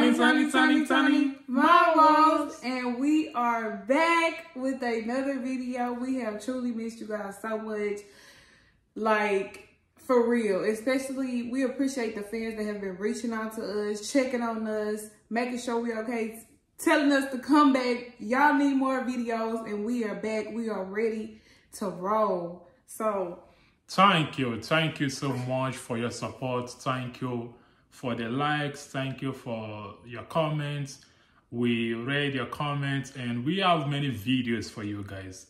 TANIMAWO, and we are back with another video. We have truly missed you guys so much, like for real. Especially, we appreciate the fans that have been reaching out to us, checking on us, making sure we're okay, telling us to come back. Y'all need more videos, and we are back. We are ready to roll. So thank you so much for your support. Thank you for the likes. Thank you for your comments. We read your comments, and we have many videos for you guys.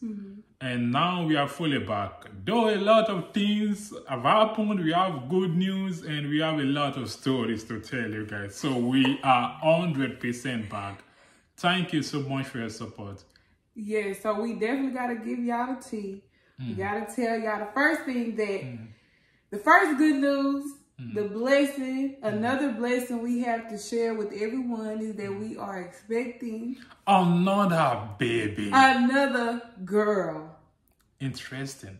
And now we are fully back. Though a lot of things have happened, we have good news, and we have a lot of stories to tell you guys. So we are 100% back. Thank you so much for your support. Yeah, so we definitely got to give y'all the tea. We got to tell y'all the first thing that, the first good news, the blessing, another blessing we have to share with everyone is that we are expecting another baby. Another girl. Interesting.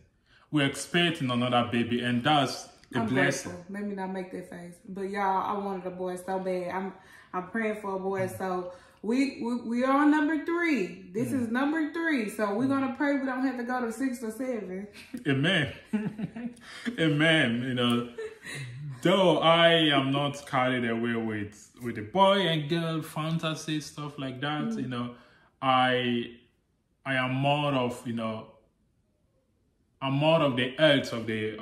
We're expecting another baby, and that's a blessing. Grateful. Let me not make that face. But y'all, I wanted a boy so bad. I'm praying for a boy. So we are on number 3. This is number 3. So we're gonna pray we don't have to go to 6 or 7. Amen. Amen. You know, though I am not carried away with the boy and girl fantasy stuff like that, you know, I am more of, you know, I'm more of the health of the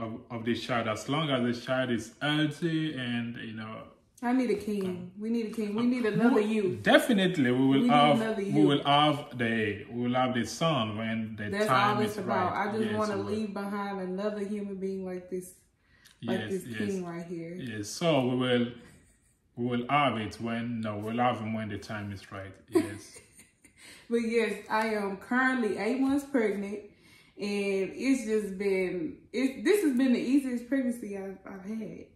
child. As long as the child is healthy, and you know, I need a king. We need a king. We need another you. Definitely, we will have the son when the That's time all it's is about. right. I just want to leave behind another human being like this, this king right here. Yes. So we will have it when we'll have him when the time is right. Yes. But yes, I am currently 8 months pregnant, and it's just been this has been the easiest pregnancy I've had.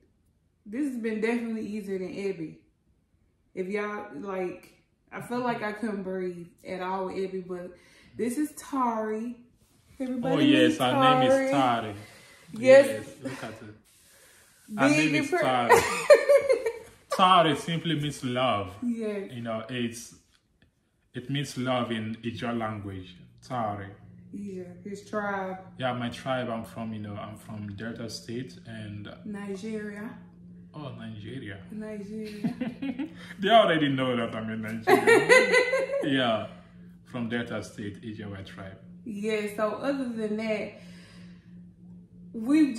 This has been definitely easier than Ebby. If y'all, like, I feel like I couldn't breathe at all with Ebby, but this is Tari. Everybody, oh, yes, her name is Tari. Yes. Look at it. Her name is Tari. Tari simply means love. Yeah. You know, it means love in Ijaw language. Tari. Yeah, his tribe. Yeah, my tribe, I'm from Delta State and Nigeria. Oh, Nigeria. Nigeria. They already know that I'm in Nigeria. Yeah, from Delta State, Ijaw tribe. Yeah, so other than that, we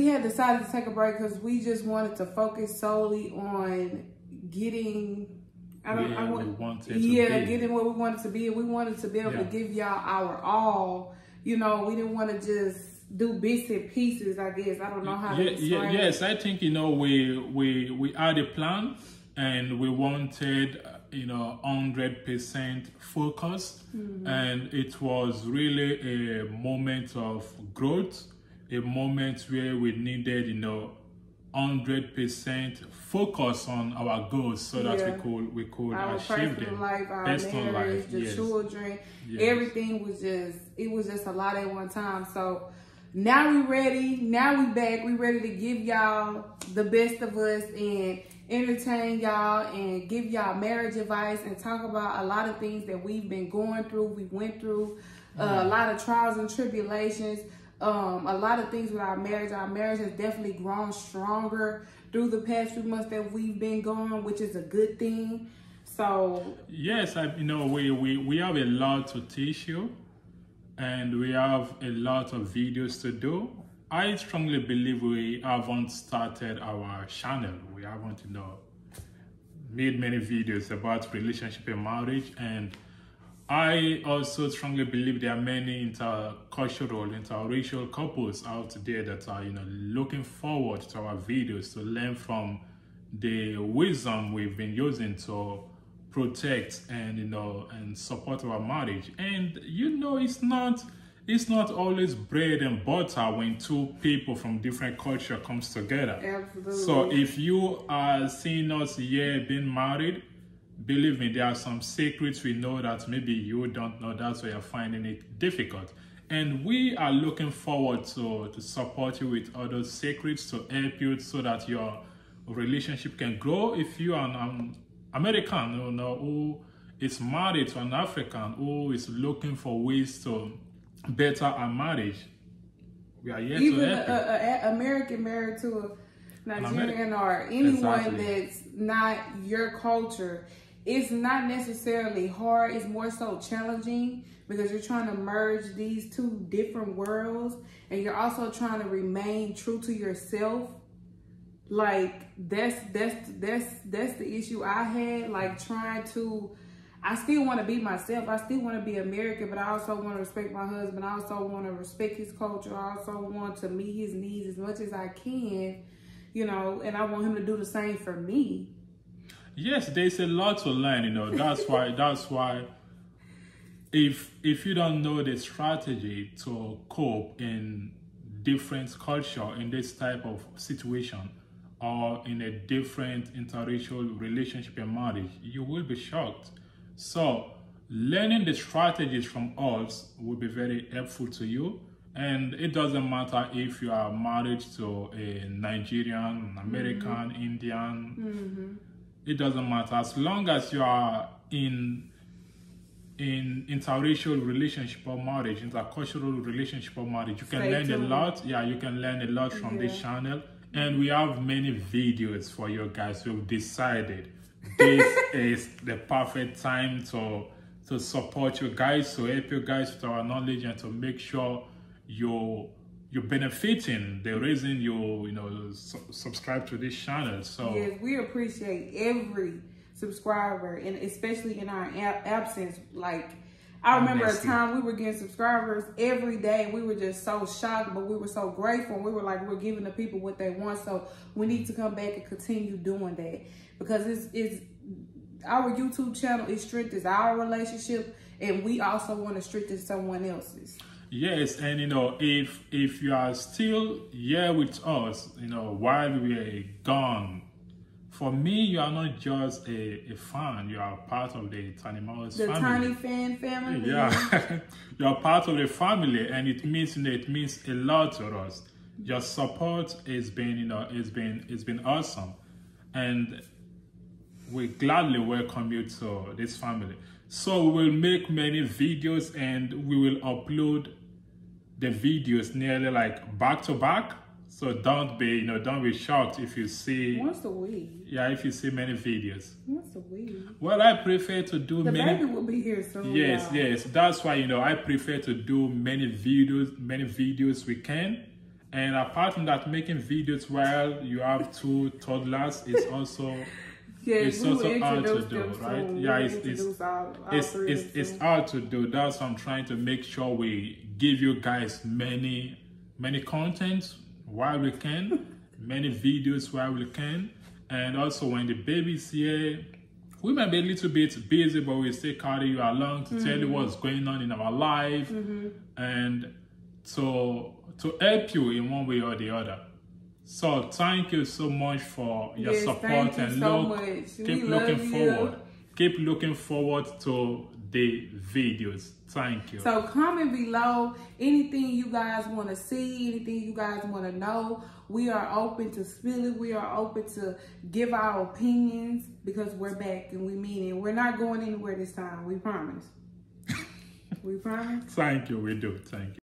had decided to take a break because we just wanted to focus solely on getting getting what we wanted to be. And we wanted to be able to give y'all our all. You know, we didn't want to just do bits and pieces, I guess. I don't know how to explain. Yes, I think, you know, we had a plan, and we wanted, you know, 100% focus. And it was really a moment of growth, a moment where we needed, you know, 100% focus on our goals so that we could our achieve them. Life, our marriage, the children, everything was just a lot at one time. So now we ready. Now we back. We ready to give y'all the best of us and entertain y'all and give y'all marriage advice and talk about a lot of things that we've been going through. We went through a lot of trials and tribulations. A lot of things with our marriage. Our marriage has definitely grown stronger through the past few months that we've been going, which is a good thing. So yes, you know, we have a lot to teach you, and we have a lot of videos to do. I strongly believe we haven't started our channel. We haven't, you know, made many videos about relationship and marriage, and I also strongly believe there are many intercultural, interracial couples out there that are, you know, looking forward to our videos to learn from the wisdom we've been using to protect and, you know, and support our marriage. And, you know, it's not always bread and butter when two people from different culture comes together. Absolutely. So if you are seeing us here being married, believe me, there are some secrets we know that maybe you don't know. That's why you're finding it difficult. And we are looking forward to support you with other secrets to help you so that your relationship can grow. If you are American, who is married to an African, who is looking for ways to better our marriage. We are here even to help an American married to a Nigerian or anyone that's not your culture. It's not necessarily hard. It's more so challenging because you're trying to merge these two different worlds, and you're also trying to remain true to yourself. Like that's the issue I had. Like trying to, I still want to be myself. I still want to be American, but I also want to respect my husband. I also want to respect his culture. I also want to meet his needs as much as I can, you know, and I want him to do the same for me. Yes, there's a lot to learn, you know. That's why if you don't know the strategy to cope in different culture in this type of situation or in a different interracial relationship and marriage, you will be shocked. So learning the strategies from us will be very helpful to you. And it doesn't matter if you are married to a Nigerian, American, Indian. It doesn't matter. As long as you are in interracial relationship or marriage, intercultural relationship or marriage, you can learn a lot. Yeah, you can learn a lot from this channel. And we have many videos for you guys. We've decided this is the perfect time to support you guys, to help you guys with our knowledge, and to make sure you're benefiting the reason you subscribe to this channel. So yes, we appreciate every subscriber, and especially in our absence. Like I remember a time we were getting subscribers every day. We were just so shocked, but we were so grateful. We were like, we're giving the people what they want, so we need to come back and continue doing that, because it's our YouTube channel. It strengthens our relationship, and we also want to strengthen someone else's. Yes, and if you are still here with us, while we are gone, for me, you are not just a fan. You are part of the TANIMAWO's family. The Tiny Fan family. Yeah, you are part of the family, and it means a lot to us. Your support has been it's been awesome, and we gladly welcome you to this family. So we will make many videos, and we will upload the videos nearly like back to back. So don't be shocked if you see once a week. Yeah, if you see many videos. Once a week. Well, I prefer to do the baby will be here soon. Yes, yes. That's why I prefer to do many videos we can. And apart from that, making videos while you have two toddlers is also it's also hard to do, right? Yeah, it's hard to do. That's why I'm trying to make sure we give you guys many contents while we can, many videos while we can. And also when the baby's here, we might be a little bit busy, but we still carry you along to tell you what's going on in our life, and to help you in one way or the other. So thank you so much for your support, and keep looking forward to the videos. Thank you. So comment below anything you guys want to see, anything you guys want to know. We are open to spill it. We are open to give our opinions, because we're back and we mean it. We're not going anywhere this time. We promise. We promise. Thank you. We do. Thank you.